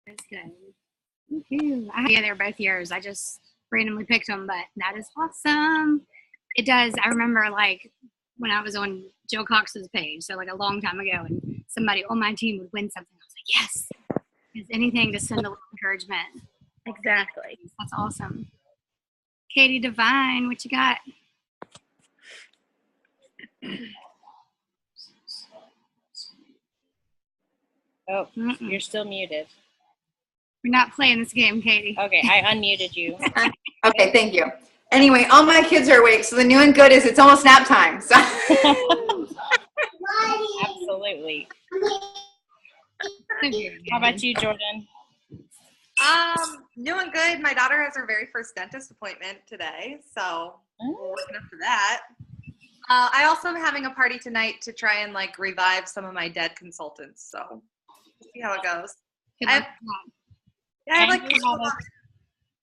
That's good. Woohoo. Yeah, they were both yours. I just randomly picked them, but that is awesome. It does. I remember like when I was on Jill Cox's page, so like a long time ago, and somebody on my team would win something. I was like, yes, it's anything to send a little encouragement. Exactly. That's awesome. Katie Devine, what you got? Oh, you're still muted. We're not playing this game, Katie. Okay, I unmuted you. Okay, thank you. Anyway, all my kids are awake, so the new and good is it's almost nap time. So. Absolutely. How about you, Jordan? New and good. My daughter has her very first dentist appointment today, so we're working up to that. I also am having a party tonight to try and like revive some of my dead consultants. So we'll see how it goes. I have like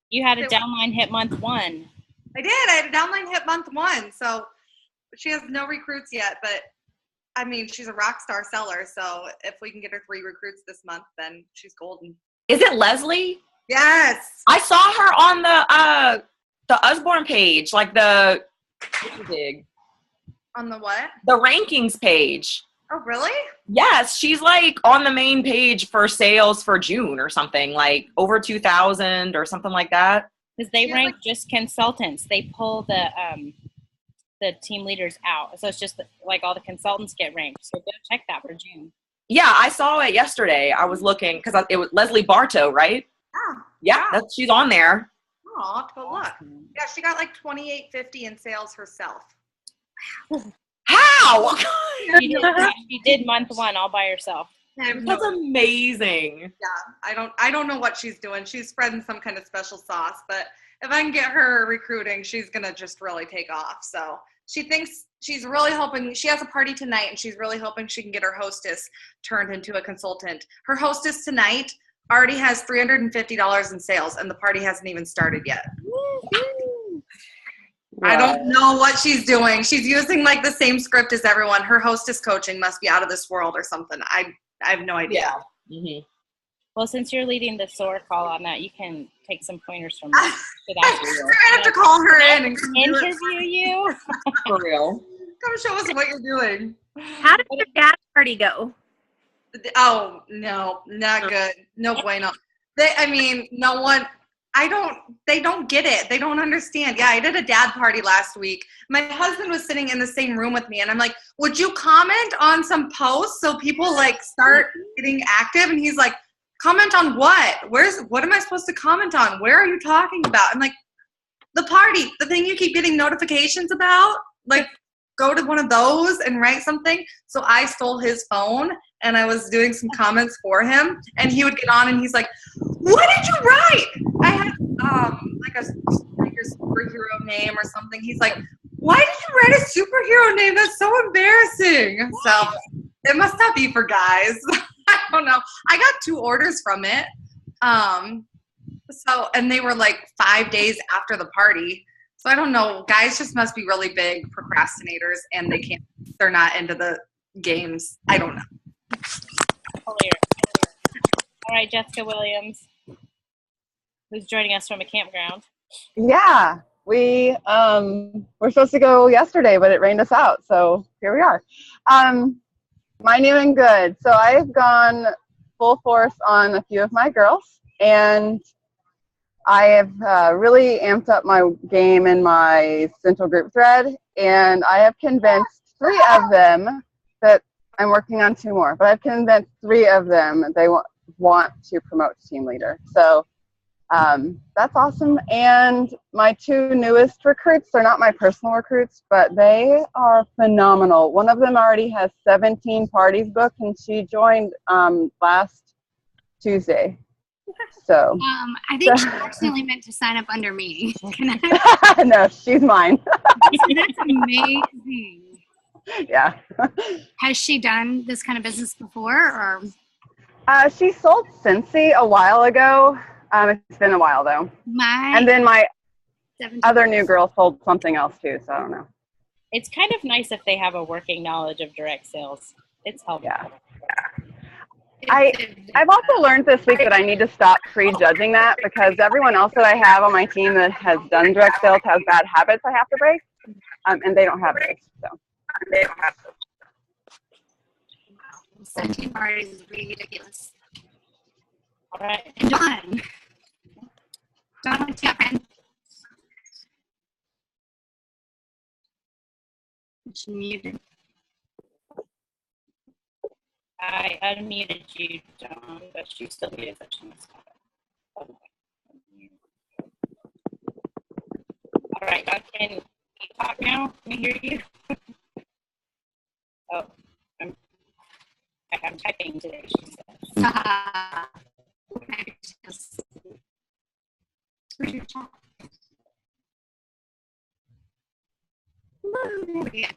you had a downline hit month 1. I did. I had a downline hit month 1. So she has no recruits yet, but I mean she's a rock star seller. So if we can get her 3 recruits this month, then she's golden. Is it Leslie? Yes. I saw her on the Usborne page, like the On the what? The rankings page. Oh, really? Yes, she's like on the main page for sales for June or something, like over 2,000 or something like that. Because they rank just consultants. They pull the team leaders out. So it's just like all the consultants get ranked. So go check that for June. Yeah, I saw it yesterday. I was looking because it was Leslie Bartow, right? Yeah, she's on there. Oh, but look. Yeah, she got like $2,850 in sales herself. How? She did month 1 all by herself. That's amazing. Yeah, I don't know what she's doing. She's spreading some kind of special sauce, but if I can get her recruiting, she's gonna just really take off. So she thinks she's really hoping she has a party tonight, and she's really hoping she can get her hostess turned into a consultant. Her hostess tonight already has $350 in sales, and the party hasn't even started yet. Wow. I don't know what she's doing. She's using like the same script as everyone. Her hostess coaching must be out of this world or something. I have no idea. Yeah. Mm-hmm. Well, since you're leading the SOAR call on that, you can take some pointers from that. We're gonna have to call her in and interview you. For real. Come show us what you're doing. How did your dad's party go? Oh, no, not good. No bueno. They don't get it. They don't understand. Yeah, I did a dad party last week. My husband was sitting in the same room with me, and I'm like, would you comment on some posts so people like start getting active? And he's like, comment on what? What am I supposed to comment on? Where are you talking about? I'm like, the party, the thing you keep getting notifications about, like go to one of those and write something. So I stole his phone and I was doing some comments for him, and he would get on and he's like, what did you write? I had like a superhero name or something. He's like, why did you write a superhero name? That's so embarrassing. So it must not be for guys. I don't know. I got 2 orders from it. And they were like 5 days after the party. So I don't know. Guys just must be really big procrastinators, and they're not into the games. I don't know. All right, Jessica Williams, who's joining us from a campground. Yeah, we were supposed to go yesterday, but it rained us out, so here we are. My new and good. So I've gone full force on a few of my girls, and I have really amped up my game in my central group thread, and I have convinced 3 of them that I'm working on 2 more, but I've convinced 3 of them they want to promote to team leader. So that's awesome. And my 2 newest recruits, they're not my personal recruits, but they are phenomenal. One of them already has 17 parties booked, and she joined last Tuesday. So I think she accidentally meant to sign up under me. Can I? No, she's mine. That's amazing. Yeah. Has she done this kind of business before, or? She sold Scentsy a while ago. It's been a while though. And then my other new girl sold something else too, so I don't know. It's kind of nice if they have a working knowledge of direct sales. It's helpful. Yeah. I've also learned this week that I need to stop prejudging that, because everyone else that I have on my team that has done direct sales has bad habits I have to break, and they don't have those. So. 17 parties is ridiculous. All right. And John, what's happening? She's muted. I unmuted you, John, but you still muted. All right, John, can you talk now? Can we hear you? Oh, I'm typing today, she says. Okay. Where's your chat? Yeah.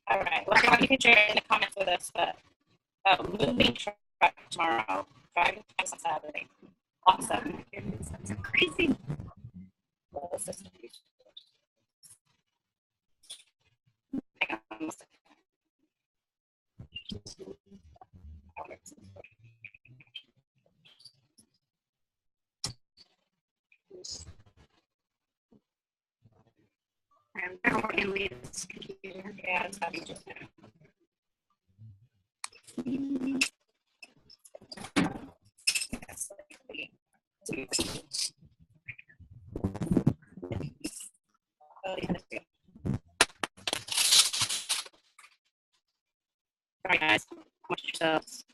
All right. Well, John, you can share it in the comments with us, but moving truck tomorrow, driving times on Saturday. Awesome. That's so crazy. Well, this is- Hang on one second. I'm going to leave this computer. Yeah, it's having just now. Yes, likely. Oh, yeah, that's good. All right, guys, watch yourselves.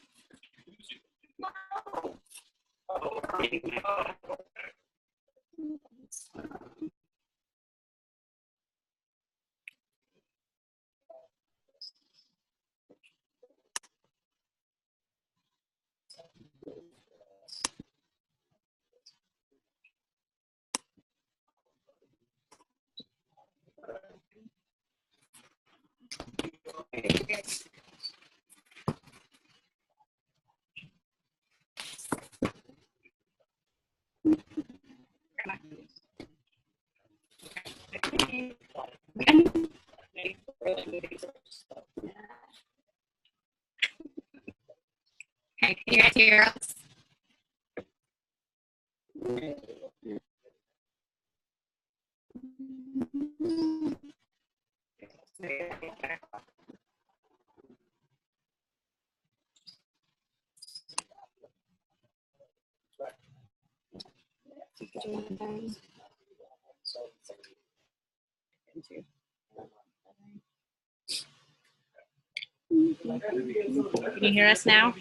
Okay, can you guys hear us? Can you hear us now?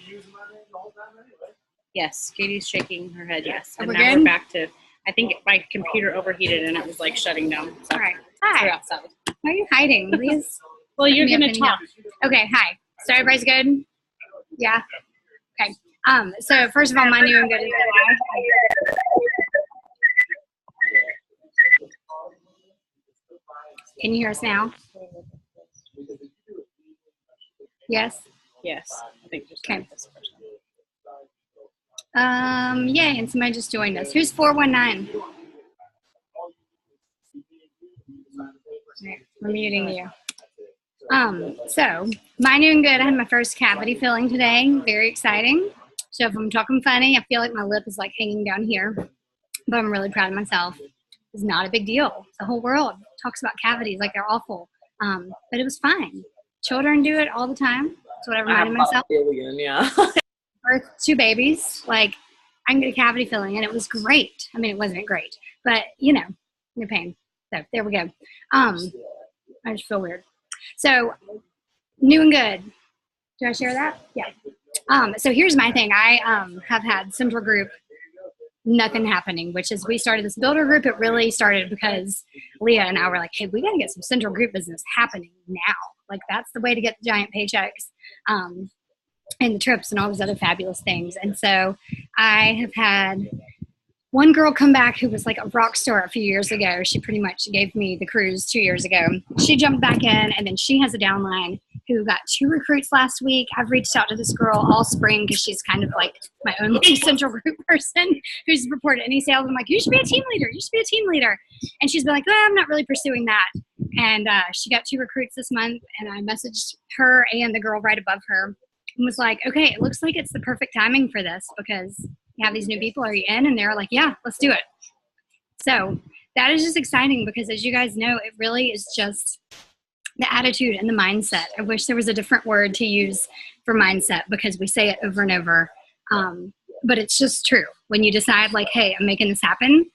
Yes, Katie's shaking her head yes. Are And we now good? we're back to, I think my computer overheated and it was like shutting down. So All right. we're Hi. outside. Why are you hiding? Please. Well, you're Let me going to open it talk. Okay. Hi. So everybody's good? Yeah. Okay. So first of all, my new and good is live. Can you hear us now? Yes. Yes. I think just Okay. this person. Yay, and somebody just joined us. Who's 419? Right, we're muting you. So my new and good, I had my first cavity filling today. Very exciting. So if I'm talking funny, I feel like my lip is like hanging down here, but I'm really proud of myself. It's not a big deal. The whole world talks about cavities like they're awful. But it was fine. Children do it all the time. That's what I reminded myself. Billion, yeah. Birth 2 babies, like I can get a cavity filling, and it was great. I mean, it wasn't great, but you know, no pain. So there we go. I just feel weird. So new and good. Do I share that? Yeah. So here's my thing. I have had Central Group, nothing happening, which is we started this builder group. It really started because Leah and I were like, hey, we got to get some Central Group business happening now. Like that's the way to get the giant paychecks. And the trips and all those other fabulous things. And so I have had one girl come back who was like a rock star a few years ago. She pretty much gave me the cruise 2 years ago. She jumped back in, and then she has a downline who got 2 recruits last week. I've reached out to this girl all spring because she's kind of like my only Central Group person who's reported any sales. I'm like, you should be a team leader. You should be a team leader. And she's been like, well, I'm not really pursuing that. And she got 2 recruits this month, and I messaged her and the girl right above her and was like, okay, it looks like it's the perfect timing for this because you have these new people. Are you in? And they're like, yeah, let's do it. So that is just exciting because, as you guys know, it really is just the attitude and the mindset. I wish there was a different word to use for mindset because we say it over and over. But it's just true. When you decide like, hey, I'm making this happen,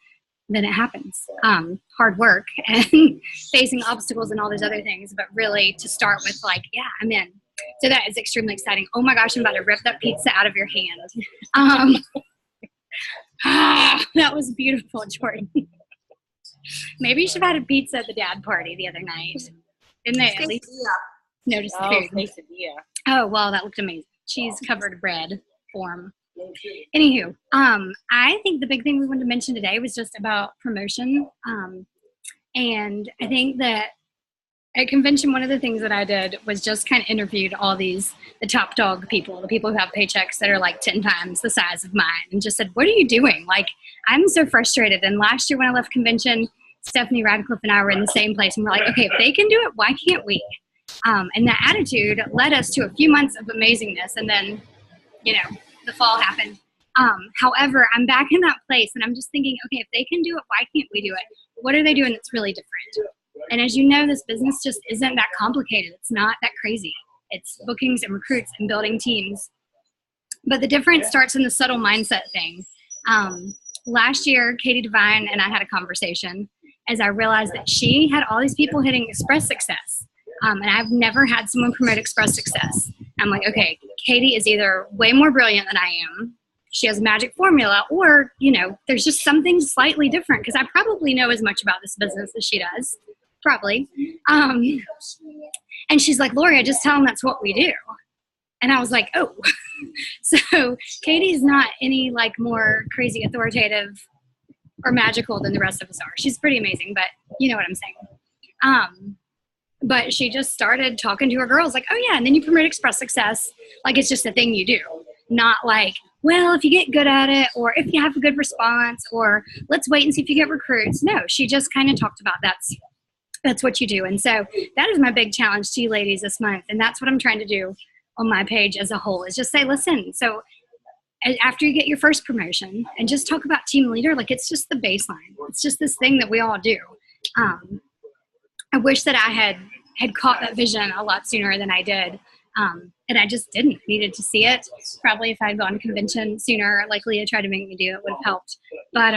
then it happens. Hard work and facing obstacles and all those other things. But really to start with like, yeah, I'm in. So that is extremely exciting. Oh my gosh, I'm about to rip that pizza out of your hand. That was beautiful, Jordan. Maybe you should have had a pizza at the dad party the other night. Didn't they at least notice the food? Quesadilla. Oh, well, that looked amazing. Cheese covered bread form. Anywho, I think the big thing we wanted to mention today was just about promotion. And I think that at convention, one of the things that I did was just kind of interviewed all the top dog people, the people who have paychecks that are like 10 times the size of mine, and just said, what are you doing? Like, I'm so frustrated. And last year when I left convention, Stephanie Radcliffe and I were in the same place, and we're like, okay, if they can do it, why can't we? And that attitude led us to a few months of amazingness, and then, the fall happened. However, I'm back in that place, and I'm just thinking, okay, if they can do it, why can't we do it? What are they doing that's really different? And as you know, this business just isn't that complicated. It's not that crazy. It's bookings and recruits and building teams. But the difference starts in the subtle mindset thing. Last year, Katie Devine and I had a conversation as I realized that she had all these people hitting Express Success. And I've never had someone promote Express Success. I'm like, okay, Katie is either way more brilliant than I am, she has a magic formula, or, there's just something slightly different because I probably know as much about this business as she does. Probably. And she's like, Lori, I just tell them that's what we do. And I was like, oh. So Katie's not any more crazy authoritative or magical than the rest of us are. She's pretty amazing, but you know what I'm saying. But she just started talking to her girls like, oh yeah, and then you promote Express Success. Like it's just a thing you do. Not like, well, if you get good at it, or if you have a good response, or let's wait and see if you get recruits. No, she just kind of talked about that's what you do. And so that is my big challenge to you ladies this month. And that's what I'm trying to do on my page as a whole is just say, listen, so after you get your first promotion and just talk about team leader, like it's just the baseline. It's just this thing that we all do. I wish that I had caught that vision a lot sooner than I did. And I just didn't. Needed to see it. Probably if I had gone to convention sooner, like Leah tried to make me do, it would have helped. But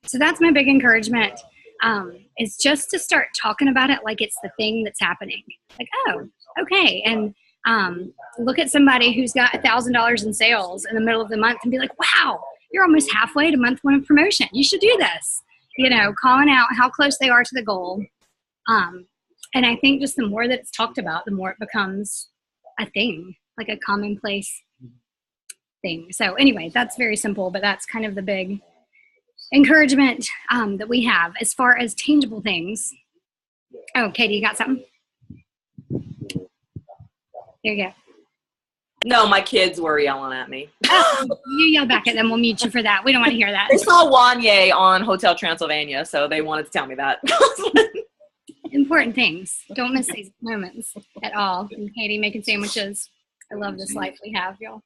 so that's my big encouragement. Is just to start talking about it like it's the thing that's happening. Like, oh, okay. And look at somebody who's got $1,000 in sales in the middle of the month and be like, wow, you're almost halfway to month one of promotion. You should do this. Calling out how close they are to the goal. And I think just the more that it's talked about, the more it becomes a thing, like a commonplace thing. So anyway, that's very simple, but that's kind of the big encouragement that we have as far as tangible things. Oh, Katie, you got something? Here you go. No, my kids were yelling at me. Oh, you yell back at them. We'll mute you for that. We don't want to hear that. They saw Wanye on Hotel Transylvania, so they wanted to tell me that. Important things. Don't miss these moments at all. And Katie making sandwiches. I love this life we have, y'all.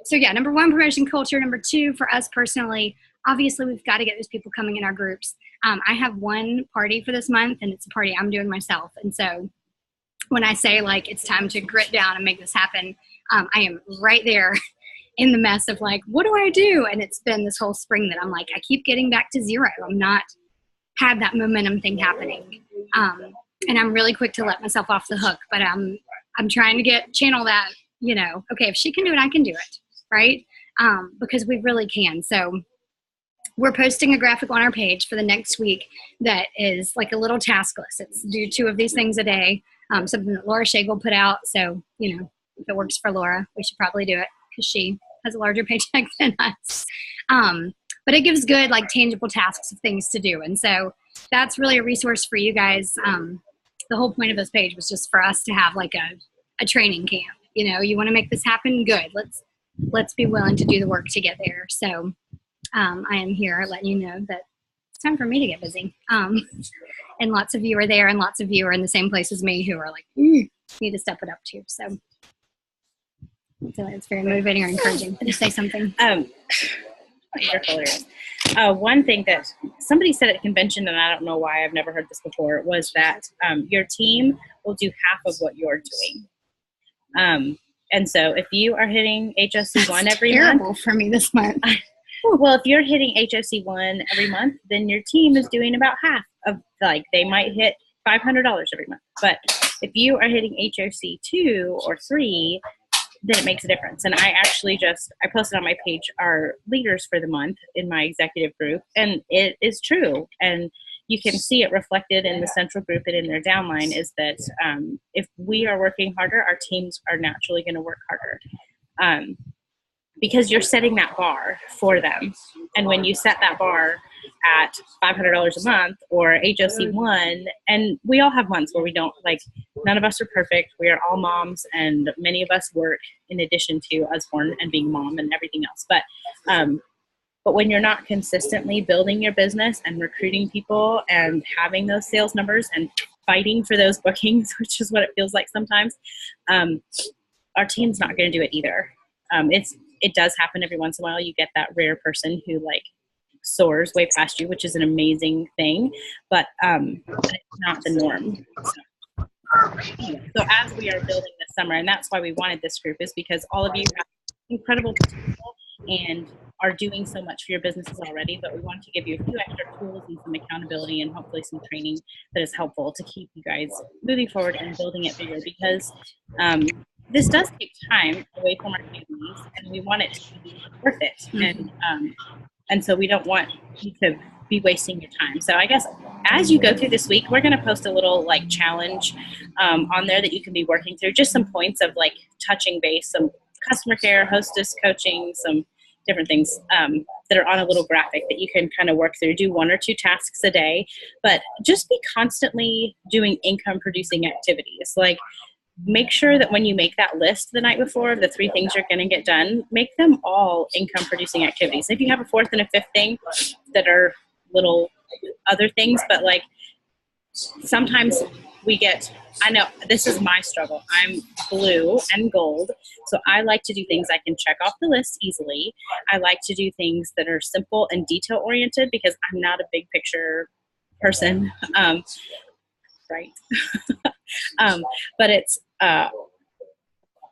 So yeah, number one, promotion culture. Number two, for us personally, obviously we've got to get those people coming in our groups. I have one party for this month, and it's a party I'm doing myself. And so when I say it's time to grit down and make this happen, I am right there in the mess of what do I do? And it's been this whole spring that I'm I keep getting back to zero. I'm not had that momentum thing happening. And I'm really quick to let myself off the hook, but I'm trying to channel that, okay, if she can do it, I can do it. Right. Because we really can. So we're posting a graphic on our page for the next week that is a little task list. It's do 2 of these things a day. Something that Laura Schagel put out. So, if it works for Laura, we should probably do it because she has a larger paycheck than us. But it gives good, tangible tasks of things to do. And so that's really a resource for you guys. The whole point of this page was just for us to have a training camp. You want to make this happen? Good. Let's be willing to do the work to get there. So I am here letting you know that it's time for me to get busy. And lots of you are there, and lots of you are in the same place as me who are need to step it up too. So So it's very motivating or encouraging. You say something. You're hilarious. One thing that somebody said at a convention, and I don't know why I've never heard this before, was that your team will do half of what you're doing. And so if you are hitting HOC1 every Terrible month, for me this month. well, if you're hitting HOC1 every month, then your team is doing about half of, like, they might hit $500 every month. But if you are hitting HOC2 or 3, then it makes a difference. And I actually I posted on my page our leaders for the month in my executive group, and it is true. And you can see it reflected in the central group and in their downline is that if we are working harder, our teams are naturally going to work harder. Because you're setting that bar for them. And when you set that bar at $500 a month or HOC1, and we all have months where we don't, like, none of us are perfect. We are all moms, and many of us work in addition to Usborne and being mom and everything else. But when you're not consistently building your business and recruiting people and having those sales numbers and fighting for those bookings, which is what it feels like sometimes, our team's not going to do it either. It does happen every once in a while. You get that rare person who, like, soars way past you, which is an amazing thing, but it's not the norm. So as we are building this summer, and that's why we wanted this group, is because all of you have incredible potential and are doing so much for your businesses already, but we want to give you a few extra tools and some accountability and hopefully some training that is helpful to keep you guys moving forward and building it bigger, because this does take time away from our families, and we want it to be worth it. Mm-hmm. And so we don't want you to be wasting your time. So I guess as you go through this week, we're going to post a little, like, challenge on there that you can be working through, just some points of, like, touching base, some customer care, hostess coaching, some different things that are on a little graphic that you can kind of work through. Do 1 or 2 tasks a day, but just be constantly doing income producing activities. Like, make sure that when you make that list the night before of the 3 things you're going to get done, make them all income producing activities. If you have a 4th and a 5th thing that are little other things, but, like, sometimes I know this is my struggle. I'm blue and gold, so I like to do things I can check off the list easily. I like to do things that are simple and detail oriented because I'm not a big picture person. Right. But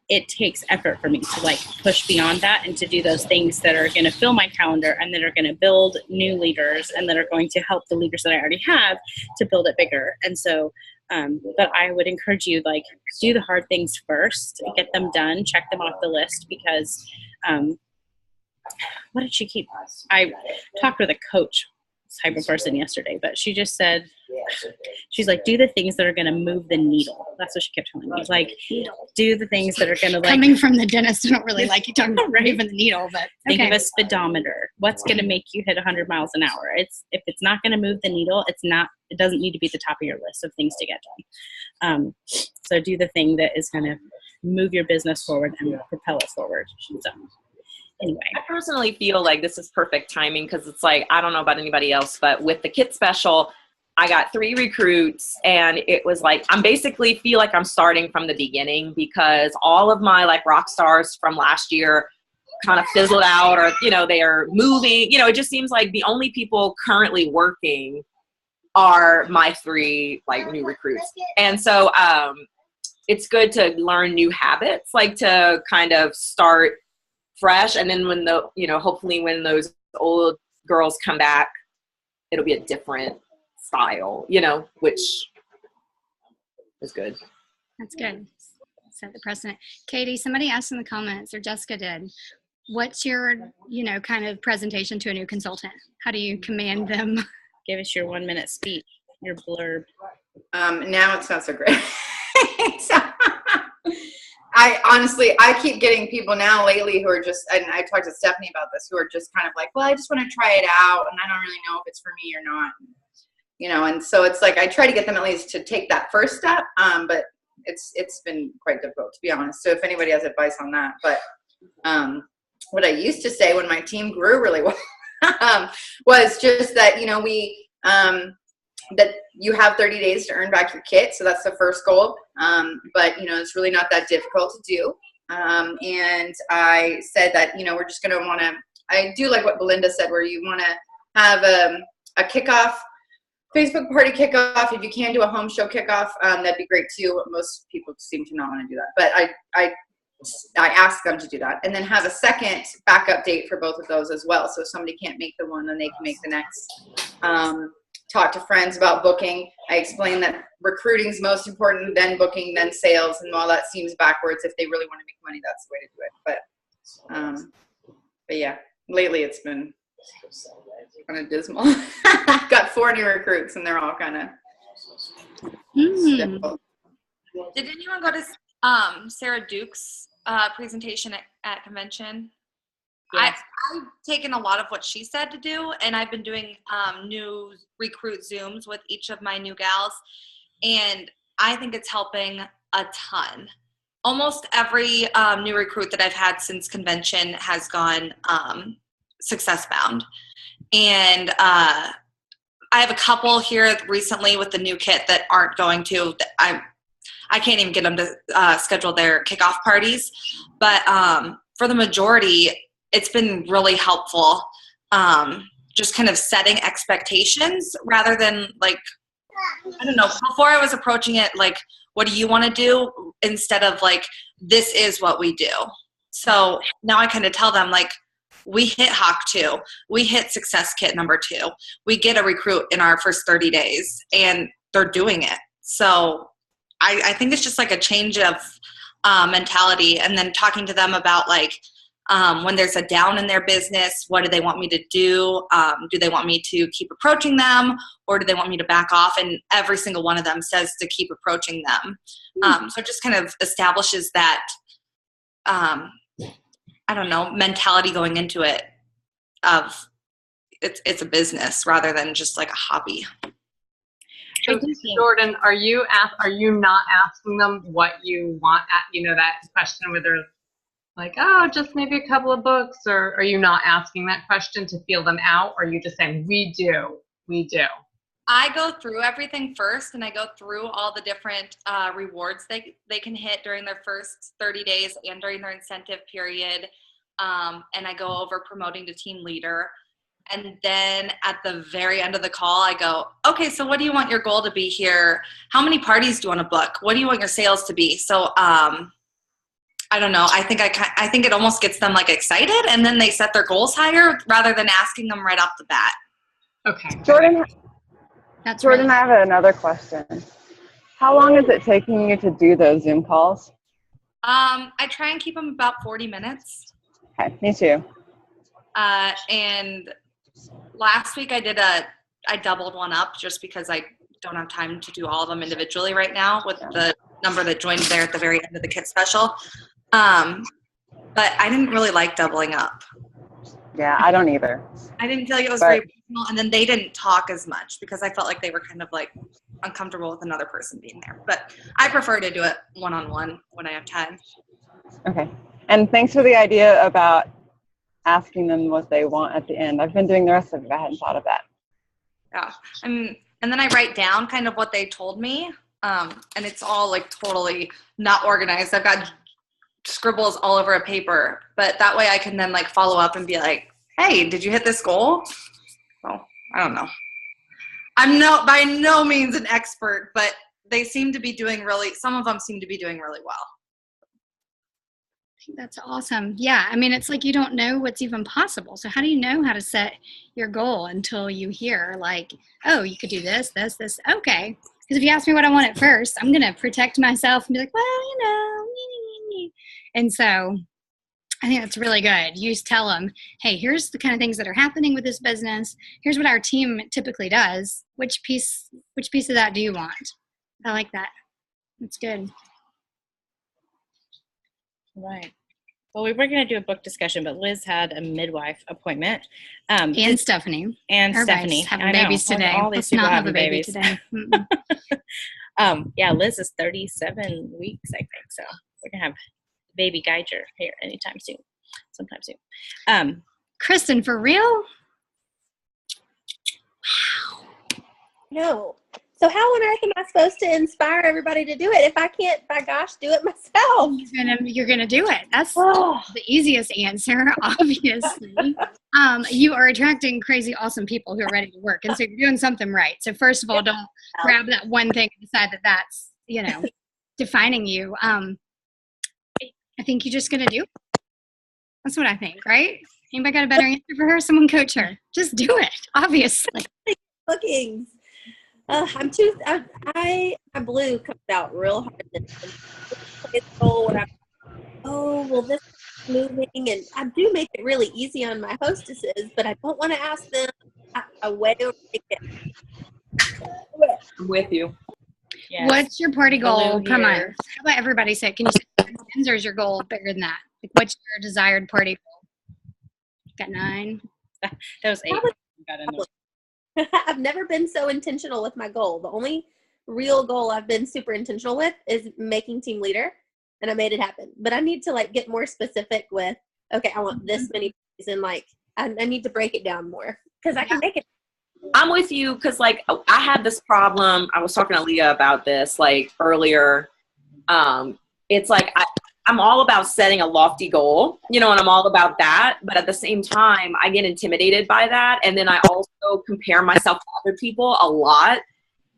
it takes effort for me to, like, push beyond that and to do those things that are going to fill my calendar and that are going to build new leaders and that are going to help the leaders that I already have to build it bigger. And so, but I would encourage you, like, do the hard things first, get them done, check them off the list, because what did she keep? I talked with a coach type of person yesterday, but she just said, she's like, do the things that are going to move the needle. That's what she kept telling me. Like, do the things that are going to, like, coming from the dentist, I don't really like you talking about moving the needle, but think of a speedometer. What's going to make you hit 100 miles an hour? If it's not going to move the needle, it doesn't need to be at the top of your list of things to get done. So do the thing that is going to move your business forward and propel it forward. So anyway, I personally feel like this is perfect timing, because it's like, I don't know about anybody else, but with the Kit Special, I got 3 recruits, and it was like, I'm basically feel like I'm starting from the beginning, because all of my, like, rock stars from last year kind of fizzled out, or, you know, they are moving. You know, it just seems like the only people currently working are my 3, like, new recruits. And so it's good to learn new habits, like, to kind of start fresh. And then when hopefully when those old girls come back, it'll be a different style, you know, which is good. That's good. Set the precedent. Katie, somebody asked in the comments, or Jessica did, what's your, kind of presentation to a new consultant? How do you command them? Give us your 1-minute speech, your blurb. Now it's not so great. I keep getting people now lately who are just, and I talked to Stephanie about this, who are just kind of like, well, I just want to try it out, and I don't really know if it's for me or not. And so it's like, I try to get them at least to take that first step. But it's been quite difficult, to be honest. So if anybody has advice on that, but, what I used to say when my team grew really well, was just that, that you have 30 days to earn back your kit. So that's the first goal. But it's really not that difficult to do. And I said that, we're just going to want to, I do like what Belinda said, where you want to have a kickoff, Facebook party kickoff. If you can do a home show kickoff, that'd be great too. Most people seem to not want to do that, but I asked them to do that, and then have a second backup date for both of those as well. So if somebody can't make the one, then they can make the next. Talk to friends about booking. I explained that recruiting is most important, then booking, then sales. And while that seems backwards, if they really want to make money, that's the way to do it. But yeah, lately it's been kind of dismal. Got 4 new recruits, and they're all kind of difficult. Did anyone go to Sarah Duke's presentation at convention? Yes. I've taken a lot of what she said to do, and I've been doing new recruit Zooms with each of my new gals, and I think it's helping a ton. Almost every new recruit that I've had since convention has gone success bound. And I have a couple here recently with the new kit that aren't going to. I can't even get them to schedule their kickoff parties. But for the majority, it's been really helpful. Just kind of setting expectations rather than like, I don't know, before I was approaching it like, what do you want to do? Instead of like, this is what we do. So now I kind of tell them like, we hit Hawk 2, we hit Success Kit number 2, we get a recruit in our first 30 days and they're doing it. So I think it's just like a change of mentality, and then talking to them about like, when there's a down in their business, what do they want me to do? Do they want me to keep approaching them, or do they want me to back off? And every single one of them says to keep approaching them. So it just kind of establishes that, I don't know, mentality going into it of it's a business rather than just like a hobby. So, Jordan, are you not asking them what you want at, that question where they're like, oh, just maybe a couple of books, or are you not asking that question to feel them out? Or are you just saying, we do? I go through everything first, and I go through all the different rewards they can hit during their first 30 days and during their incentive period. And I go over promoting to team leader. And then at the very end of the call, I go, okay, so what do you want your goal to be here? How many parties do you want to book? What do you want your sales to be? So I don't know. I think it almost gets them like excited, and then they set their goals higher rather than asking them right off the bat. Okay. Jordan, Really I have another question. How long is it taking you to do those Zoom calls? I try and keep them about 40 minutes. Okay, me too. And last week I doubled one up just because I don't have time to do all of them individually right now with the number that joined there at the very end of the kit special. But I didn't really like doubling up. Yeah, I don't either. I didn't feel like it was very personal, and then they didn't talk as much because I felt like they were kind of like uncomfortable with another person being there. But I prefer to do it one-on-one when I have time. Okay. And thanks for the idea about asking them what they want at the end. I've been doing the rest of it. I hadn't thought of that. Yeah. And then I write down kind of what they told me. And it's all like totally not organized. I've got scribbles all over a paper, but that way I can then like follow up and be like, hey, did you hit this goal? Well, I don't know. I'm by no means an expert, but they seem to be doing some of them seem to be doing really well. That's awesome. Yeah. I mean, it's like you don't know what's even possible. So how do you know how to set your goal until you hear like, oh, you could do this. Okay. Because if you ask me what I want at first, I'm going to protect myself and be like, well, And so I think that's really good. You just tell them, hey, here's the kind of things that are happening with this business. Here's what our team typically does. Which piece of that do you want? I like that. That's good. Right. Well, we were going to do a book discussion, but Liz had a midwife appointment. And Stephanie. Stephanie. Having babies today. All these Let's people not have having a baby babies today. Yeah, Liz is 37 weeks, I think. So we're going to have baby Geiger here sometime soon. Kristen, for real? No. So how on earth am I supposed to inspire everybody to do it if I can't, by gosh, do it myself? You're gonna do it. That's Oh. the easiest answer, obviously. You are attracting crazy, awesome people who are ready to work, and so you're doing something right. So first of all, don't grab that one thing and decide that that's, you know, defining you. I think you're just gonna do it. That's what I think, right? Anybody got a better answer for her? Someone coach her. Just do it, obviously. Bookings. My blue comes out real hard. Well, this is moving, and I do make it really easy on my hostesses, but I don't want to ask them a way to make it. I'm with you. Yes. What's your party goal Blue per month? here. How about everybody say? Can you say 10, or is your goal bigger than that? Like, what's your desired party goal? Got 9. That was 8. Got in there. I've never been so intentional with my goal. The only real goal I've been super intentional with is making team leader, and I made it happen. But I need to like get more specific with, okay, I want this many days, and like I need to break it down more because I can make it. I'm with you because, like, I had this problem. I was talking to Leah about this, like, earlier. It's like I'm all about setting a lofty goal, you know, and I'm all about that. But at the same time, I get intimidated by that. And then I also compare myself to other people a lot.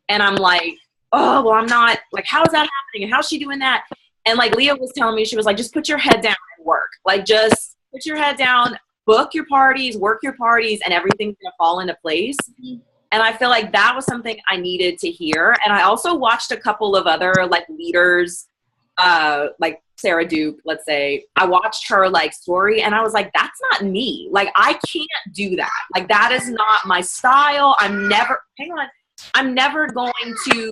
And I'm like, oh, well, I'm not, like, how is that happening? And how's she doing that? And, like, Leah was telling me, she was like, just put your head down and work. Like, just put your head down, book your parties, work your parties, and everything's going to fall into place. And I feel like that was something I needed to hear. And I also watched a couple of other, like, leaders, like Sarah Duke, let's say. I watched her, like, story, and I was like, that's not me. Like, I can't do that. Like, that is not my style. I'm never going to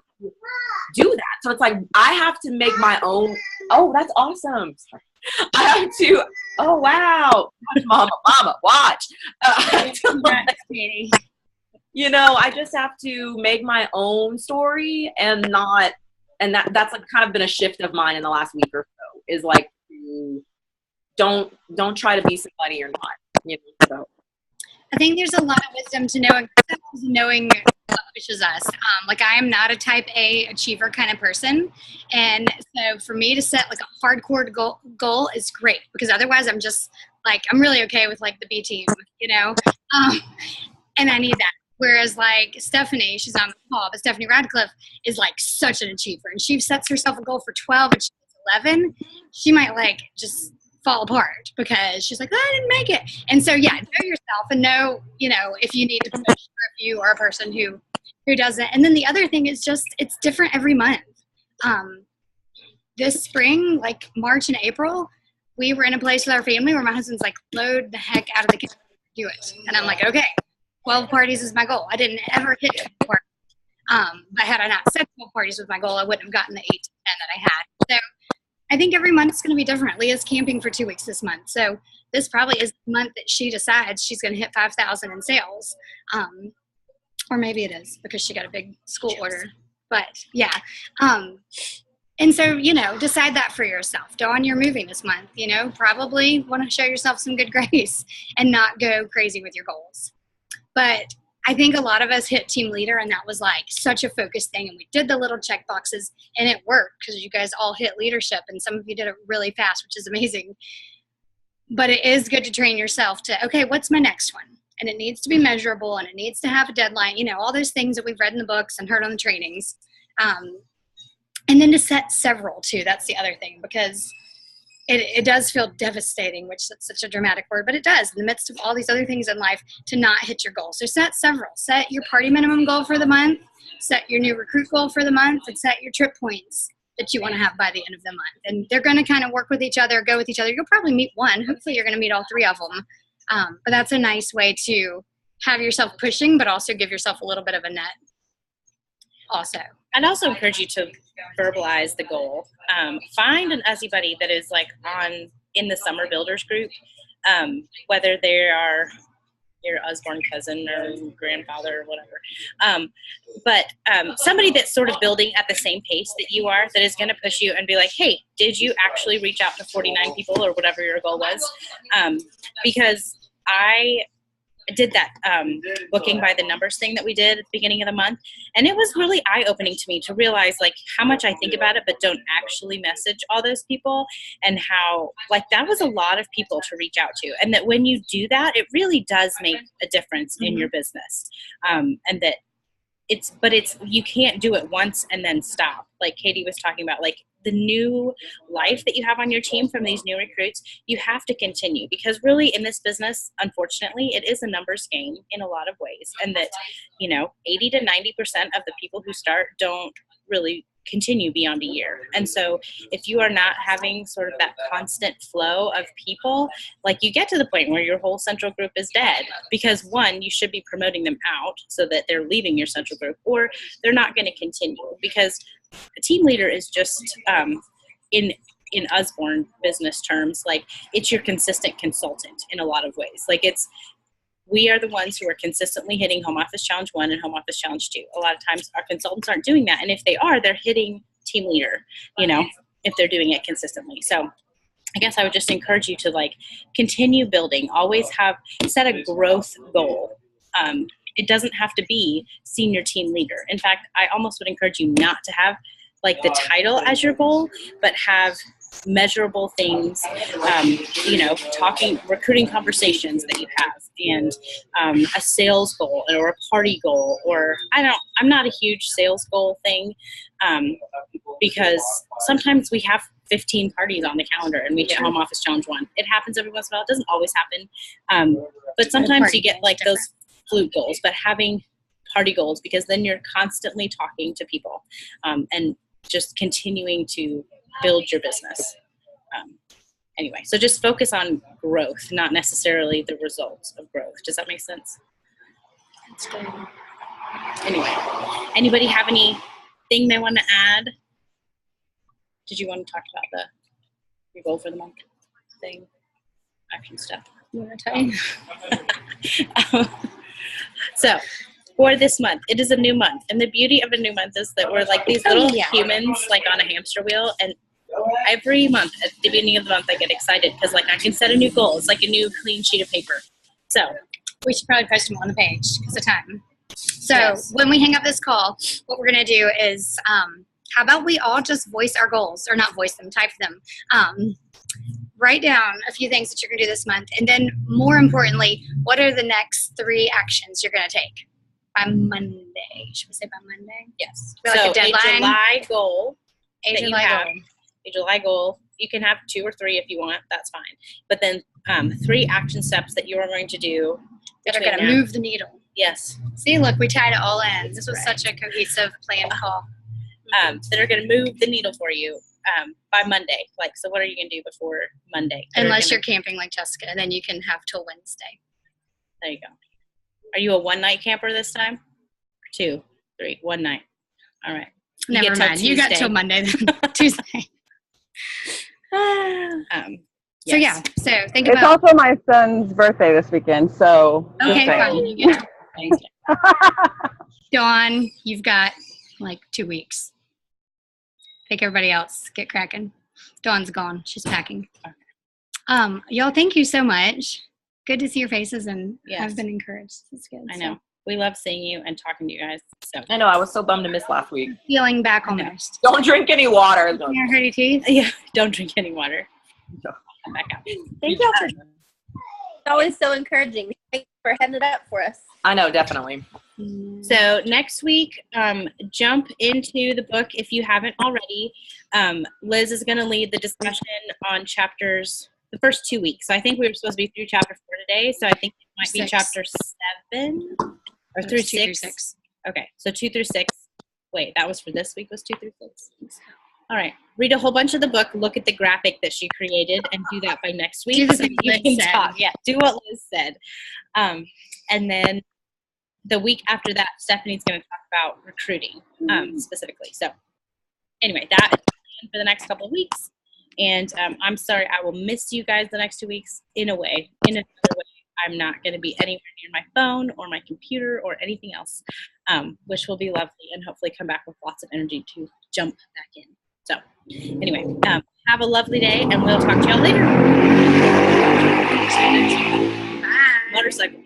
do that. So it's like, I have to make my own. Oh, that's awesome. Sorry. I have to, oh, wow. Watch, mama, watch. I have to, like, you know, I just have to make my own story and that's like kind of been a shift of mine in the last week or so, is like, don't try to be somebody you're not, you know, so. I think there's a lot of wisdom to knowing what pushes us. Like, I am not a type A achiever kind of person. And so for me to set like a hardcore goal is great, because otherwise I'm just like, I'm really okay with like the B team, you know? And I need that. Whereas like Stephanie, she's on the call, but Stephanie Radcliffe is like such an achiever, and she sets herself a goal for 12 and she's 11. She might like just fall apart because she's like, I didn't make it. And so, yeah, know yourself and know, you know, if you need to push, or if you are a person who doesn't. And then the other thing is just, it's different every month. This spring, like March and April, we were in a place with our family where my husband's like, load the heck out of the kitchen, do it. And I'm like, okay, 12 parties is my goal. I didn't ever hit 12 parties. But had I not set 12 parties was my goal, I wouldn't have gotten the 8 to 10 that I had. So I think every month is going to be different. Leah's camping for 2 weeks this month. So this probably is the month that she decides she's going to hit 5,000 in sales. Or maybe it is because she got a big school order. But yeah. And so, you know, decide that for yourself. Dawn, you're moving this month, you know, probably want to show yourself some good grace and not go crazy with your goals. But I think a lot of us hit team leader, and that was like such a focused thing. And we did the little check boxes, and it worked because you guys all hit leadership, and some of you did it really fast, which is amazing. But it is good to train yourself to, okay, what's my next one? And it needs to be measurable, and it needs to have a deadline, you know, all those things that we've read in the books and heard on the trainings. And then to set several too. That's the other thing, because it does feel devastating, which is such a dramatic word, but it does in the midst of all these other things in life to not hit your goal. So set several. Set your party minimum goal for the month, set your new recruit goal for the month, and set your trip points that you want to have by the end of the month. And they're going to kind of work with each other, go with each other. You'll probably meet one. Hopefully you're going to meet all 3 of them. But that's a nice way to have yourself pushing, but also give yourself a little bit of a net also. I'd also encourage you to verbalize the goal. Find an Aussie buddy that is like in the summer builders group, whether they are your Usborne cousin or grandfather or whatever. But somebody that's sort of building at the same pace that you are, that is going to push you and be like, hey, did you actually reach out to 49 people or whatever your goal was? Because did that booking by the numbers thing that we did at the beginning of the month. And it was really eye-opening to me to realize like how much I think about it, but don't actually message all those people, and how like that was a lot of people to reach out to. And that when you do that, it really does make a difference in your business. And that you can't do it once and then stop. Like Katie was talking about, like the new life that you have on your team from these new recruits, you have to continue, because really in this business, unfortunately, it is a numbers game in a lot of ways. And that, 80 to 90% of the people who start don't really continue beyond a year. And so if you are not having sort of that constant flow of people, like you get to the point where your whole central group is dead, because one, you should be promoting them out so that they're leaving your central group, or they're not going to continue, because a team leader is just in Usborne business terms, like it's your consistent consultant in a lot of ways. Like we are the ones who are consistently hitting Home Office Challenge 1 and Home Office Challenge 2. A lot of times our consultants aren't doing that. And if they are, they're hitting team leader, if they're doing it consistently. So I guess I would just encourage you to like continue building, always set a growth goal. It doesn't have to be senior team leader. In fact, I almost would encourage you not to have like the title as your goal, but have measurable things, recruiting conversations that you have, and a sales goal or a party goal, or I'm not a huge sales goal thing, because sometimes we have 15 parties on the calendar and we hit Home Office Challenge 1. It happens every once in a while. It doesn't always happen. But sometimes you get like those fluke goals, but having party goals, because then you're constantly talking to people, and just continuing to build your business. Anyway, so just focus on growth, not necessarily the results of growth. Does that make sense? That's good. Anyway, anybody have anything they want to add? Did you want to talk about your goal for the month thing, action step? You want to tell you? So for this month, it is a new month. And the beauty of a new month is that we're like these little humans like on a hamster wheel. And every month at the beginning of the month, I get excited because like I can set a new goal. It's like a new clean sheet of paper. So we should probably post them on the page because of time. So when we hang up this call, what we're going to do is, how about we all just voice our goals, or not voice them, type them. Write down a few things that you're going to do this month. And then more importantly, what are the next 3 actions you're going to take by Monday? Should we say by Monday? Yes. So like a deadline? A July goal. A July goal. You can have 2 or 3 if you want. That's fine. But then 3 action steps that you are going to do that are going to move the needle. Yes. See, look, we tied it all in. This was such a cohesive planned call. That are going to move the needle for you by Monday. Like, so what are you going to do before Monday? Unless you're camping like Jessica, then you can have till Wednesday. There you go. Are you a one-night camper this time? 2, 3, 1 night. All right. Never mind. You got till Monday then. Tuesday. So yeah. So think about. It's also my son's birthday this weekend, so. Okay, fine. You get Dawn, you've got like 2 weeks. Pick everybody else. Get cracking. Dawn's gone. She's packing. Y'all, thank you so much. Good to see your faces, and I've been encouraged. It's good. I know. We love seeing you and talking to you guys. So I know. I was so bummed to miss last week. Feeling back almost. Don't drink any water. You hurt your teeth? Yeah. Don't drink any water. Come back out. Thank you. It's always so encouraging. Thanks for heading it up for us. I know, definitely. So next week, jump into the book if you haven't already. Liz is going to lead the discussion on chapters, the first 2 weeks. So I think we were supposed to be through chapter 4 today. So I think it might be chapter 7 or through 6. Okay, so 2 through 6. Wait, that was for this week, was 2 through 6? All right. Read a whole bunch of the book, look at the graphic that she created, and do that by next week. Do the thing Liz said. Yeah, do what Liz said. And then the week after that, Stephanie's going to talk about recruiting specifically. So anyway, that is for the next couple of weeks. And I'm sorry, I will miss you guys the next 2 weeks in a way. In another way, I'm not going to be anywhere near my phone or my computer or anything else, which will be lovely, and hopefully come back with lots of energy to jump back in. So anyway, have a lovely day, and we'll talk to y'all later. Bye. Motorcycle.